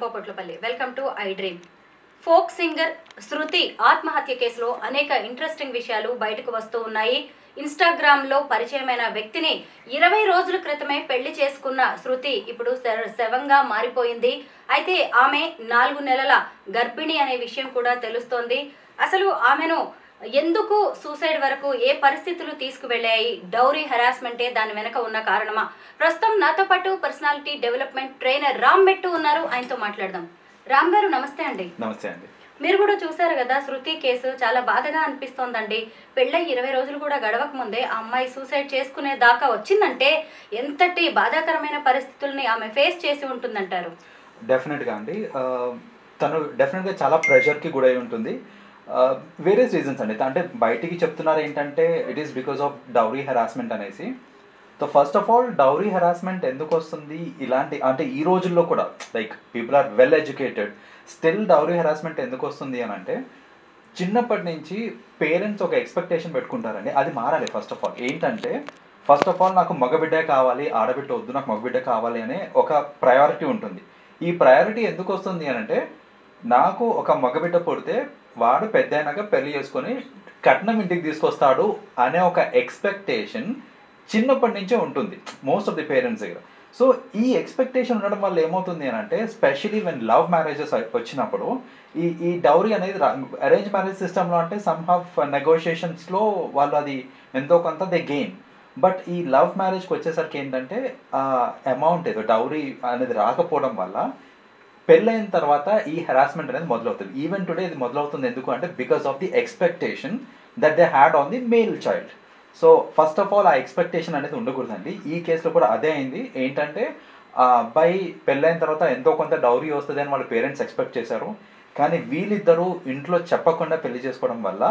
రంపోపొట్లపల్లి. Welcome to iDream. Folk singer Shruti ఆత్మహత్య కేసులో అనేక ఇంట్రెస్టింగ్ విషయాలు బయటకు వస్తూ ఉన్నాయి. ఇన్స్టాగ్రామ్ లో పరిచయమైన వ్యక్తిని 20 రోజుల క్రితమే పెళ్లి చేసుకున్న శృతి ఇప్పుడు శవంగా మారిపోయింది. అయితే ఆమె 4 నెలల గర్భిణి అనే విషయం కూడా తెలుస్తోంది. అసలు ఆమెను ఎందుకు సూసైడ్ వరకు ఏ పరిస్థితులు తీసుకువెళ్ళాయి? డౌరీ హెరాస్మెంటే దాని వెనక ఉన్న కారణమా? ప్రస్తుతం నాతో పాటు పర్సనాలిటీ డెవలప్మెంట్ ట్రైనర్ రామ్ మెట్టు ఉన్నారు. ఆయనతో మాట్లాడదాం. రామ్ గారు నమస్తే అండి. నమస్తే అండి. మీరు కూడా చూసారు కదా శృతి కేసు, చాలా బాధగా అనిపిస్తోందండి. పెళ్ళై 20 రోజులు కూడా గడవక ముందే ఆ అమ్మాయి సూసైడ్ చేసుకునే దాకా వచ్చిందంటే ఎంతటి బాధాకరమైన పరిస్థితుల్ని ఆమె ఫేస్ చేసి ఉంటుందంటారు? డెఫినెట్గా అండి. తను డెఫినెట్గా చాలా ప్రెషర్కి గురై ఉంటుంది. వేరియస్ రీజన్స్ అండి. అంటే బయటికి చెప్తున్నారు ఏంటంటే it is because of dowry harassment అనేసి. So first of all dowry harassment ఎందుకు వస్తుంది ఇలాంటి అంటే ఈ రోజుల్లో కూడా like people are well educated, still dowry harassment ఎందుకు వస్తుంది అని అంటే చిన్నప్పటి నుంచి పేరెంట్స్ ఒక ఎక్స్పెక్టేషన్ పెట్టుకుంటారండి. అది మారాలి. ఫస్ట్ ఆఫ్ ఆల్ ఏంటంటే ఫస్ట్ ఆఫ్ ఆల్ నాకు మగబిడ్డే కావాలి, ఆడబిడ్డ వద్దు, నాకు మగబిడ్డ కావాలి అనే ఒక ప్రయారిటీ ఉంటుంది. ఈ ప్రయారిటీ ఎందుకు వస్తుంది అని అంటే నాకు ఒక మగబిడ్డ పుడితే వాడు పెద్ద అయినాక పెళ్లి చేసుకొని కట్నం ఇంటికి తీసుకొస్తాడు అనే ఒక ఎక్స్పెక్టేషన్ చిన్నప్పటి నుంచే ఉంటుంది మోస్ట్ ఆఫ్ ది పేరెంట్స్ దగ్గర. సో ఈ ఎక్స్పెక్టేషన్ ఉండడం వల్ల ఏమవుతుంది అని అంటే స్పెషలీ వెన్ లవ్ మ్యారేజెస్ వచ్చినప్పుడు ఈ డౌరీ అనేది అరేంజ్ మ్యారేజ్ సిస్టంలో అంటే సమ్ హాఫ్ నెగోషియేషన్స్లో వాళ్ళు అది ఎంతో కొంత దే గెయిన్. బట్ ఈ లవ్ మ్యారేజ్కి వచ్చేసరికి ఏంటంటే అమౌంట్ ఏదో డౌరీ అనేది రాకపోవడం వల్ల పెళ్ళైన తర్వాత ఈ హెరాస్మెంట్ అనేది మొదలవుతుంది. ఈవెన్ టుడే ఇది మొదలవుతుంది ఎందుకు అంటే because of the expectation that they had on the male child. So first of all ఆ ఎక్స్పెక్టేషన్ అనేది ఉండకూడదండి. ఈ కేసులో కూడా అదే అయింది. ఏంటంటే ఆ అబ్బాయి పెళ్ళైన తర్వాత ఎంతో కొంత డౌరీ వస్తుంది అని వాళ్ళ పేరెంట్స్ ఎక్స్పెక్ట్ చేశారు. కానీ వీళ్ళిద్దరూ ఇంట్లో చెప్పకుండా పెళ్లి చేసుకోవడం వల్ల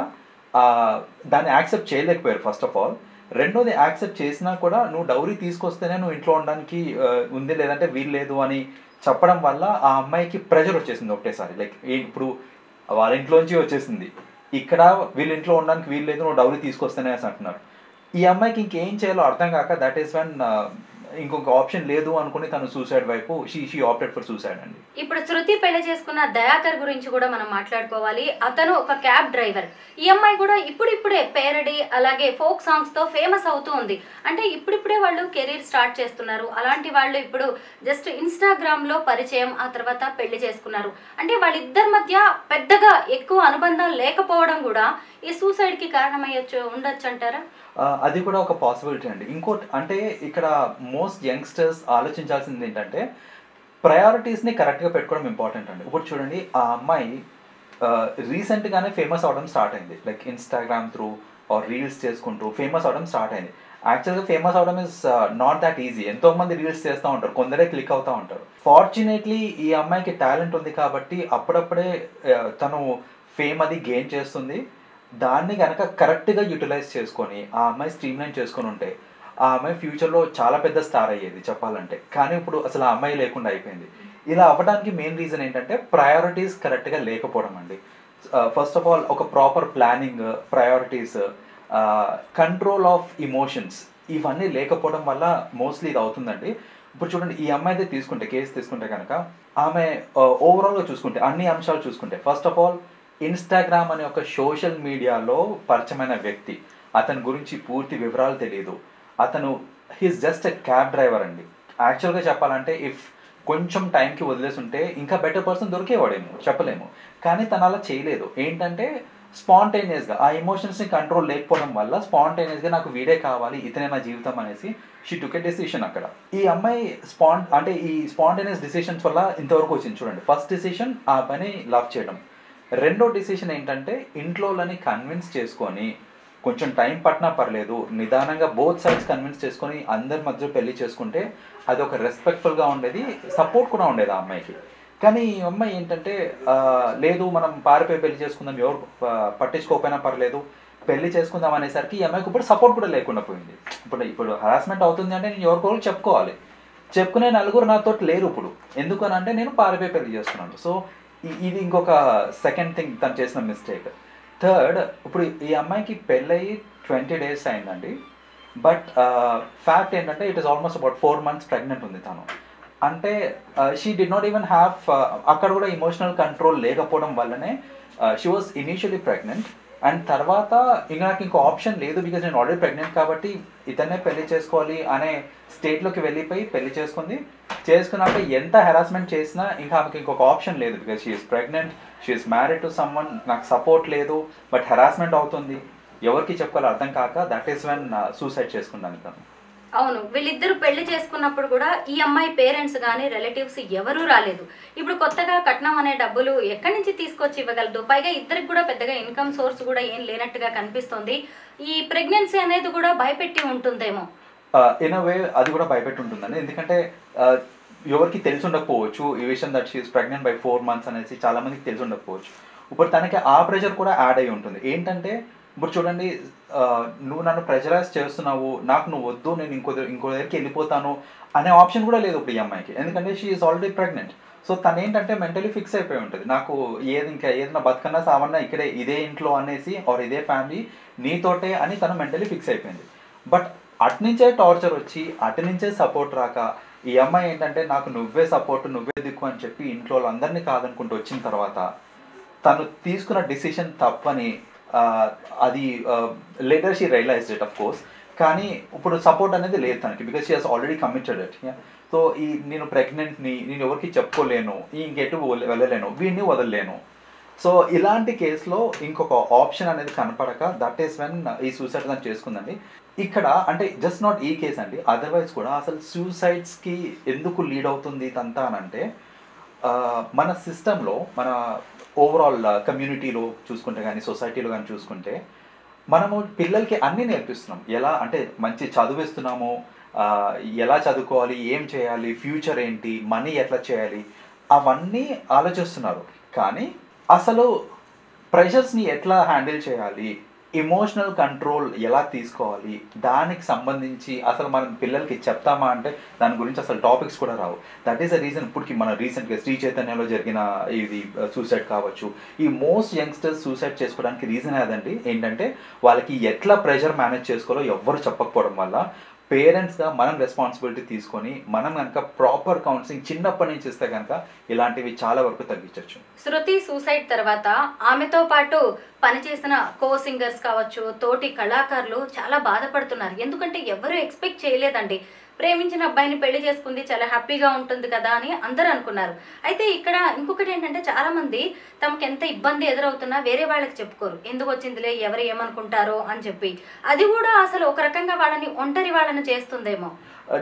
దాన్ని యాక్సెప్ట్ చేయలేకపోయారు ఫస్ట్ ఆఫ్ ఆల్. రెండోది యాక్సెప్ట్ చేసినా కూడా నువ్వు డౌరీ తీసుకొస్తేనే నువ్వు ఇంట్లో ఉండడానికి ఉంది, లేదంటే వీలు లేదు అని చెప్పడం వల్ల ఆ అమ్మాయికి ప్రెషర్ వచ్చేసింది ఒకటేసారి. లైక్ ఇప్పుడు వాళ్ళ ఇంట్లోంచి వచ్చేసింది, ఇక్కడ వీళ్ళ ఇంట్లో ఉండడానికి వీలు లేదు, నువ్వు డౌరీ తీసుకొస్తేనే అంటున్నారు. ఈ అమ్మాయికి ఇంకేం చేయాలో అర్థం కాక దట్ ఈస్ వన్ ఇంకొక ఆప్షన్ లేదు అనుకుని తను సూసైడ్ వైపు షీ ఆప్టెడ్ ఫర్ సూసైడ్ అండి. ఇప్పుడు శృతి పెళ్లి చేసుకున్న దయాకర్ గురించి కూడా మనం మాట్లాడుకోవాలి. అతను ఒక క్యాబ్ డ్రైవర్. ఈ అమ్మాయి కూడా ఇప్పుడిప్పుడే పేరడీ అలాగే ఫోక్ సాంగ్స్ తో ఫేమస్ అవుతూ ఉంది. అంటే ఇప్పుడిప్పుడే వాళ్ళు కెరీర్ స్టార్ట్ చేస్తున్నారు. అలాంటి వాళ్ళు ఇప్పుడు జస్ట్ ఇన్స్టాగ్రామ్ లో పరిచయం, ఆ తర్వాత పెళ్లి చేసుకున్నారు. అంటే వాళ్ళిద్దరి మధ్య పెద్దగా ఎక్కువ అనుబంధం లేకపోవడం కూడా ఈ సూసైడ్ కి ఉండొచ్చు అంటారా? అది కూడా ఒక పాసిబిలిటీ అండి. ఇంకోటి అంటే ఇక్కడ మోస్ట్ యంగ్స్టర్స్ ఆలోచించాల్సింది ఏంటంటే ప్రయారిటీస్ని కరెక్ట్గా పెట్టుకోవడం ఇంపార్టెంట్ అండి. ఇప్పుడు చూడండి, ఆ అమ్మాయి రీసెంట్గానే ఫేమస్ అవడం స్టార్ట్ అయింది. Like Instagram through or reels చేసుకుంటూ ఫేమస్ అవడం స్టార్ట్ అయింది. యాక్చువల్గా ఫేమస్ అవడం ఇస్ నాట్ దాట్ ఈజీ. ఎంతోమంది రీల్స్ చేస్తూ ఉంటారు, కొందరే క్లిక్ అవుతూ ఉంటారు. ఫార్చునేట్లీ ఈ అమ్మాయికి టాలెంట్ ఉంది కాబట్టి అప్పుడప్పుడే తను ఫేమ్ అది గెయిన్ చేస్తుంది. దాన్ని కనుక కరెక్ట్గా యూటిలైజ్ చేసుకొని ఆ అమ్మాయి స్ట్రీమ్లైన్ చేసుకొని ఉంటే ఆ అమ్మాయి ఫ్యూచర్లో చాలా పెద్ద స్టార్ అయ్యేది చెప్పాలంటే. కానీ ఇప్పుడు అసలు ఆ అమ్మాయి లేకుండా అయిపోయింది. ఇలా అవ్వడానికి మెయిన్ రీజన్ ఏంటంటే ప్రయారిటీస్ కరెక్ట్గా లేకపోవడం అండి. ఫస్ట్ ఆఫ్ ఆల్ ఒక proper planning, priorities, control of emotions, ఇవన్నీ లేకపోవడం వల్ల మోస్ట్లీ ఇది అవుతుందండి. ఇప్పుడు చూడండి, ఈ అమ్మాయిదే తీసుకుంటే కేసు తీసుకుంటే కనుక ఆమె ఓవరాల్గా చూసుకుంటే అన్ని అంశాలు చూసుకుంటే ఫస్ట్ ఆఫ్ ఆల్ ఇన్స్టాగ్రామ్ అనే ఒక సోషల్ మీడియాలో పరిచయమైన వ్యక్తి, అతని గురించి పూర్తి వివరాలు తెలియదు. అతను he's just a cab driver అండి. యాక్చువల్గా చెప్పాలంటే ఇఫ్ కొంచెం టైంకి వదిలేసి ఉంటే ఇంకా బెటర్ పర్సన్ దొరికేవాడేమో, చెప్పలేము. కానీ తను అలా చేయలేదు. ఏంటంటే స్పాంటేనియస్గా ఆ ఎమోషన్స్ని కంట్రోల్ లేకపోవడం వల్ల స్పాంటేనియస్గా నాకు వీడే కావాలి, ఇతనే నా జీవితం అనేసి షీ టుక్ ఏ డెసిషన్. అక్కడ ఈ అమ్మాయి అంటే ఈ స్పాంటేనియస్ డెసిషన్స్ వల్ల ఇంతవరకు వచ్చింది. చూడండి, ఫస్ట్ డెసిషన్ ఆ పని లవ్ చేయడం. రెండో డెసిషన్ ఏంటంటే ఇంట్లోని కన్విన్స్ చేసుకొని కొంచెం టైం పట్టినా పర్లేదు, నిదానంగా బోత్ సైడ్స్ కన్విన్స్ చేసుకొని అందరి మధ్య పెళ్లి చేసుకుంటే అది ఒక రెస్పెక్ట్ఫుల్గా ఉండేది, సపోర్ట్ కూడా ఉండేది ఆ అమ్మాయికి. కానీ ఈ అమ్మాయి ఏంటంటే లేదు మనం పారిపోయి పెళ్లి చేసుకుందాం, ఎవరు పట్టించుకోకపోయినా పర్లేదు, పెళ్లి చేసుకుందాం అనేసరికి ఈ అమ్మాయికి ఇప్పుడు సపోర్ట్ కూడా లేకుండా పోయింది. ఇప్పుడు హరాస్మెంట్ అవుతుంది అంటే నేను ఎవరికోరు చెప్పుకోవాలి, చెప్పుకునే నలుగురు నాతో లేరు ఇప్పుడు. ఎందుకని అంటే నేను పారిపోయి పెళ్లి చేసుకున్నాను. సో ఇది ఇంకొక సెకండ్ థింగ్ తను చేసిన మిస్టేక్. థర్డ్, ఇప్పుడు ఈ అమ్మాయికి పెళ్ళయి 20 days అయిందండి. బట్ ఫ్యాక్ట్ ఏంటంటే it is almost about 4 months pregnant ఉంది తను. అంటే she did not even have, అక్కడ కూడా ఇమోషనల్ కంట్రోల్ లేకపోవడం వల్లనే she was initially pregnant. And తర్వాత ఇంకా నాకు ఇంకో ఆప్షన్ లేదు, బికాజ్ నేను ఆల్రెడీ ప్రెగ్నెంట్ కాబట్టి ఇతనే పెళ్లి చేసుకోవాలి అనే స్టేట్లోకి వెళ్ళిపోయి పెళ్లి చేసుకున్నాక ఎంత హెరాస్మెంట్ చేసినా ఇంకా ఆమెకి ఇంకొక ఆప్షన్ లేదు, because she's pregnant, she's married to someone, నాకు సపోర్ట్ లేదు, బట్ హెరాస్మెంట్ అవుతుంది, ఎవరికి చెప్పుకోవాలో అర్థం కాక దట్ ఈస్ వెన్ సూసైడ్ చేసుకున్నాను తను. అవును, వీళ్ళిద్దరు పెళ్లి చేసుకున్నప్పుడు కూడా ఈ అమ్మాయి పేరెంట్స్ కానీ రిలేటివ్స్ ఎవరూ రాలేదు. ఇప్పుడు కొత్తగా కట్నం అనే డబ్బులు ఎక్కడి నుంచి తీసుకొచ్చి ఇవ్వగలదు? పైగా ఇద్దరికి కూడా పెద్దగా ఇన్కమ్ సోర్స్ కూడా ఏం లేనట్టుగా కనిపిస్తుంది. ఈ ప్రెగ్నెన్సీ అనేది కూడా భయపెట్టి ఉంటుందేమో. ఇన్ అ వే అది కూడా భయపెట్టి ఉంటుందండి, ఎందుకంటే ఎవరికి తెలిసి ఉండకపోవచ్చు ఈ విషయం that she's pregnant by 4 months అనేసి చాలా మందికి తెలిసి ఉండకపోవచ్చు. ఇప్పుడు తనకి ఆ ప్రెషర్ కూడా యాడ్ అయి ఉంటుంది. ఏంటంటే ఇప్పుడు చూడండి, నువ్వు నన్ను ప్రెషరైజ్ చేస్తున్నావు, నాకు నువ్వు వద్దు, నేను ఇంకో దగ్గరికి వెళ్ళిపోతాను అనే ఆప్షన్ కూడా లేదు ఇప్పుడు ఈ అమ్మాయికి, ఎందుకంటే she is already pregnant. So తను ఏంటంటే మెంటలీ ఫిక్స్ అయిపోయి ఉంటుంది, నాకు ఏదైనా బతుకన్నా సావన్నా ఇక్కడే ఇదే ఇంట్లో అనేసి ఆర్ ఇదే ఫ్యామిలీ నీతోటే అని తను మెంటలీ ఫిక్స్ అయిపోయింది. బట్ అటునుంచే టార్చర్ వచ్చి అటునుంచే సపోర్ట్ రాక ఈ అమ్మాయి ఏంటంటే నాకు నువ్వే సపోర్ట్, నువ్వే దిక్కు అని చెప్పి ఇంట్లో వాళ్ళందరినీ కాదనుకుంటూ వచ్చిన తర్వాత తను తీసుకున్న డిసిషన్ తప్పని అది later she realise it of course. కానీ ఇప్పుడు సపోర్ట్ అనేది లేదు తనకి, because she has already committed it. So నేను ప్రెగ్నెంట్ని, నేను ఎవరికి చెప్పుకోలేను, ఇంకెటు వెళ్ళలేను, వీడిని వదలలేను. సో ఇలాంటి కేసులో ఇంకొక ఆప్షన్ అనేది కనపడక దట్ ఈస్ వెన్ ఈ సూసైడ్ తను చేసుకుందండి. ఇక్కడ అంటే జస్ట్ నాట్ ఈ కేస్ అండి, అదర్వైజ్ కూడా అసలు సూసైడ్స్కి ఎందుకు లీడ్ అవుతుంది ఇదంతా అని అంటే మన సిస్టంలో, మన ఓవరాల్ కమ్యూనిటీలో చూసుకుంటే కానీ సొసైటీలో కానీ చూసుకుంటే మనము పిల్లలకి అన్నీ నేర్పిస్తున్నాం. ఎలా అంటే మంచి చదివిస్తున్నాము, ఎలా చదువుకోవాలి, ఏం చేయాలి, ఫ్యూచర్ ఏంటి, మనీ ఎట్లా చేయాలి, అవన్నీ ఆలోచిస్తున్నారు. కానీ అసలు ప్రెషర్స్ని ఎట్లా హ్యాండిల్ చేయాలి, ఎమోషనల్ కంట్రోల్ ఎలా తీసుకోవాలి, దానికి సంబంధించి అసలు మనం పిల్లలకి చెప్తామా అంటే దాని గురించి అసలు టాపిక్స్ కూడా రావు. దట్ ఈస్ ద రీజన్ ఇప్పటికి మన రీసెంట్గా శ్రీ చైతన్యలో జరిగిన ఇది సూసైడ్ కావచ్చు, ఈ మోస్ట్ యంగ్స్టర్స్ సూసైడ్ చేసుకోవడానికి రీజన్ అదండి. ఏంటంటే వాళ్ళకి ఎట్లా ప్రెషర్ మేనేజ్ చేసుకోవాలో ఎవ్వరు చెప్పకపోవడం వల్ల పేరెంట్స్గా మనం రెస్పాన్సిబిలిటీ తీసుకొని మనం కనుక ప్రాపర్ కౌన్సిలింగ్ చిన్నప్పటి నుంచి ఇస్తే కనుక ఇలాంటివి చాలా వరకు తగ్గించవచ్చు. శృతి సూసైడ్ తర్వాత ఆమెతో పాటు పనిచేసిన కో సింగర్స్ కావచ్చు, తోటి కళాకారులు చాలా బాధపడుతున్నారు. ఎందుకంటే ఎవరు ఎక్స్పెక్ట్ చేయలేదండి, ప్రేమించిన అబ్బాయిని పెళ్లి చేసుకుంది, చాలా హ్యాపీగా ఉంటుంది కదా అని అందరూ అనుకున్నారు. అయితే ఇక్కడ ఇంకొకటి ఏంటంటే చాలా మంది తమకు ఎంత ఇబ్బంది ఎదురవుతున్నా వేరే వాళ్ళకి చెప్పుకోరు, ఎందుకు వచ్చిందిలే, ఎవరు ఏమనుకుంటారో అని చెప్పి. అది కూడా అసలు ఒక రకంగా వాళ్ళని ఒంటరి వాళ్ళని చేస్తుందేమో.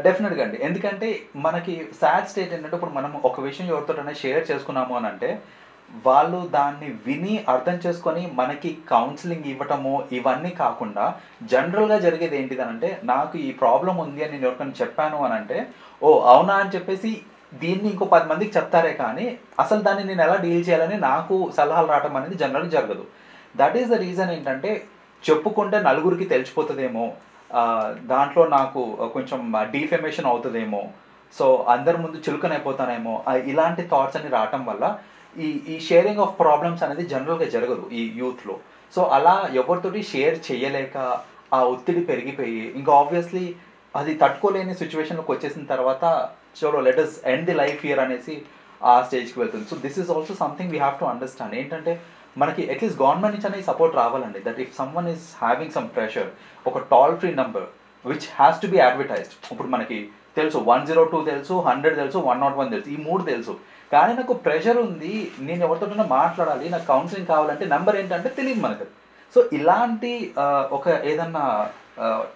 డెఫినెట్గా అండి, ఎందుకంటే మనకి సాడ్ స్టేట్ ఏంటంటే ఇప్పుడు మనం ఒక విషయం ఎవరితోటైనా షేర్ చేసుకున్నాము అని అంటే వాళ్ళు దాన్ని విని అర్థం చేసుకొని మనకి కౌన్సిలింగ్ ఇవ్వటము ఇవన్నీ కాకుండా జనరల్గా జరిగేది ఏంటిదనంటే నాకు ఈ ప్రాబ్లం ఉంది అని నేను ఎవరికైనా చెప్పాను అని అంటే ఓ అవునా అని చెప్పేసి దీన్ని ఇంకో 10 మందికి చెప్తారే కానీ అసలు దాన్ని నేను ఎలా డీల్ చేయాలని నాకు సలహాలు రావటం అనేది జనరల్గా జరగదు. దట్ ఈస్ ద రీజన్ ఏంటంటే చెప్పుకుంటే నలుగురికి తెలిసిపోతుందేమో, దాంట్లో నాకు కొంచెం డీఫెమేషన్ అవుతుందేమో, సో అందరి ముందు చులకనైపోతానేమో, ఇలాంటి థాట్స్ అన్ని రావటం వల్ల ఈ షేరింగ్ ఆఫ్ ప్రాబ్లమ్స్ అనేది జనరల్గా జరగదు ఈ యూత్లో. సో అలా ఎవరితోటి షేర్ చేయలేక ఆ ఒత్తిడి పెరిగిపోయి ఇంకా ఆబ్వియస్లీ అది తట్టుకోలేని సిచ్యువేషన్లోకి వచ్చేసిన తర్వాత చలో let us end the life here అనేసి ఆ స్టేజ్కి వెళ్తుంది. So this is also something we have to understand. ఏంటంటే మనకి అట్లీస్ట్ గవర్నమెంట్ నుంచి అనేది సపోర్ట్ రావాలండి, that if someone is having some pressure ఒక toll free number which has to be advertised. ఇప్పుడు మనకి తెలుసు 102 తెలుసు, 100 తెలుసు, 101 తెలుసు, ఈ 3 తెలుసు. కానీ నాకు ప్రెషర్ ఉంది, నేను ఎవరితోనైనా మాట్లాడాలి, నాకు కౌన్సిలింగ్ కావాలంటే నెంబర్ ఏంటంటే తెలియదు మనకు. సో ఇలాంటి ఒక ఏదన్నా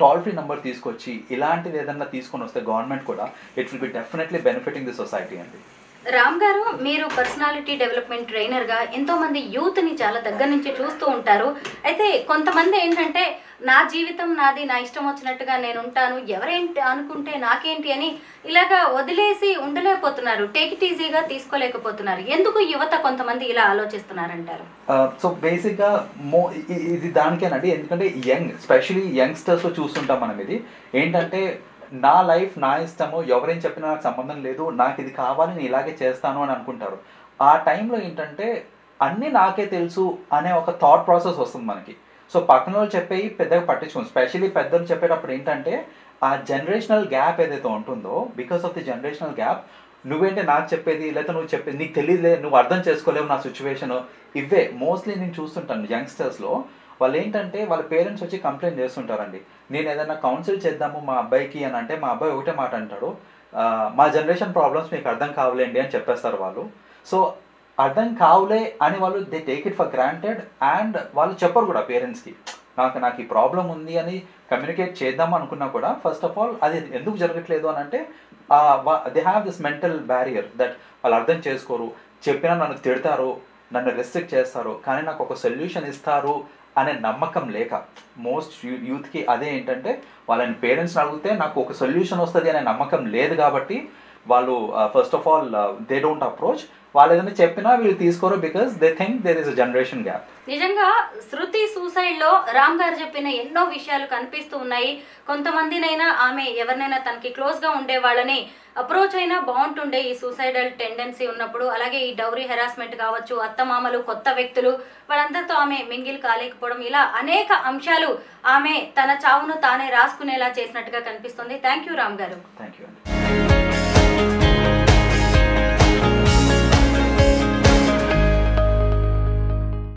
టోల్ ఫ్రీ నెంబర్ తీసుకొచ్చి ఇలాంటిది ఏదన్నా తీసుకొని వస్తే గవర్నమెంట్ కూడా it will be definitely benefiting the society అండి. రామ్ గారు, మీరు పర్సనాలిటీ డెవలప్మెంట్ ట్రైనర్గా ఎంతోమంది యూత్ని చాలా దగ్గర నుంచి చూస్తూ ఉంటారు. అయితే కొంతమంది ఏంటంటే నా జీవితం నాది, నా ఇష్టం వచ్చినట్టుగా నేను ఉంటాను, ఎవరేంటి అనుకుంటే నాకేంటి అని ఇలాగా వదిలేసి ఉండలేకపోతున్నారు, టేక్ ఇట్ ఈజీగా తీసుకోలేకపోతున్నారు. ఎందుకు యువత కొంతమంది ఇలా ఆలోచిస్తున్నారంటారు? సో బేసిక్గా ఇది దానికేనండి, ఎందుకంటే స్పెషలీ యంగ్స్టర్స్లో చూస్తుంటాం మనం. ఇది ఏంటంటే నా లైఫ్ నా ఇష్టము, ఎవరేం చెప్పినా నాకు సంబంధం లేదు, నాకు ఇది కావాలి, నేను ఇలాగే చేస్తాను అని అనుకుంటారు. ఆ టైంలో ఏంటంటే అన్నీ నాకే తెలుసు అనే ఒక థాట్ ప్రాసెస్ వస్తుంది మనకి. సో పక్కన వాళ్ళు చెప్పేవి పెద్దగా పట్టించుకోండి. స్పెషల్లీ పెద్దలు చెప్పేటప్పుడు ఏంటంటే ఆ జనరేషనల్ గ్యాప్ ఏదైతే ఉంటుందో, because of the generational gap నువ్వేంటే నాకు చెప్పేది, లేకపోతే నువ్వు చెప్పేది నీకు తెలియదులే, నువ్వు అర్థం చేసుకోలేవు నా సిచ్యువేషన్. ఇవే మోస్ట్లీ నేను చూస్తుంటాను యంగ్స్టర్స్లో. వాళ్ళు ఏంటంటే వాళ్ళ పేరెంట్స్ వచ్చి కంప్లైంట్ చేస్తుంటారండి. నేను ఏదైనా కౌన్సిల్ చేద్దాము మా అబ్బాయికి అని అంటే మా అబ్బాయి ఒకటే మాట అంటాడు, మా జనరేషన్ ప్రాబ్లమ్స్ మీకు అర్థం కావులేండి అని చెప్పేస్తారు వాళ్ళు. సో అర్థం కావులే అని వాళ్ళు they take it for granted and వాళ్ళు చెప్పరు కూడా పేరెంట్స్కి. నాకు ఈ ప్రాబ్లం ఉంది అని కమ్యూనికేట్ చేద్దాం అనుకున్నా కూడా ఫస్ట్ ఆఫ్ ఆల్ అది ఎందుకు జరగట్లేదు అని అంటే they have this mental barrier that వాళ్ళు అర్థం చేసుకోరు. చెప్పినా నన్ను తిడతారు, నన్ను రెస్ట్రిక్ట్ చేస్తారు, కానీ నాకు ఒక సొల్యూషన్ ఇస్తారు అనే నమ్మకం లేక మోస్ట్ యూత్కి అదే ఏంటంటే వాళ్ళని పేరెంట్స్ని అడిగితే నాకు ఒక సొల్యూషన్ వస్తుంది అనే నమ్మకం లేదు కాబట్టి వాళ్ళు first of all they don't approach. వాళ్ళు ఏదైనా చెప్పినా వీళ్ళు తీసుకోరు because they think there is a generation gap. నిజంగా శృతి సూసైడ్ లో రామ్ గారు చెప్పిన ఎన్నో విషయాలు కనిపిస్తూ ఉన్నాయి. కొంతమందినైనా ఆమె ఎవరినైనా తనకి క్లోజ్ గా ఉండే వాళ్ళని అప్రోచ్ అయినా బాగుంటుండే ఈ సూసైడల్ టెండెన్సీ ఉన్నప్పుడు. అలాగే ఈ డౌరీ హెరాస్మెంట్ కావచ్చు, అత్తమామలు, కొత్త వ్యక్తులు, వాళ్ళందరితో ఆమె మింగిల్ కాలేకపోవడం, ఇలా అనేక అంశాలు ఆమె తన చావును తానే రాసుకునేలా చేసినట్టుగా కనిపిస్తుంది. థ్యాంక్ యూ రామ్ గారు. థ్యాంక్ యూ అండి.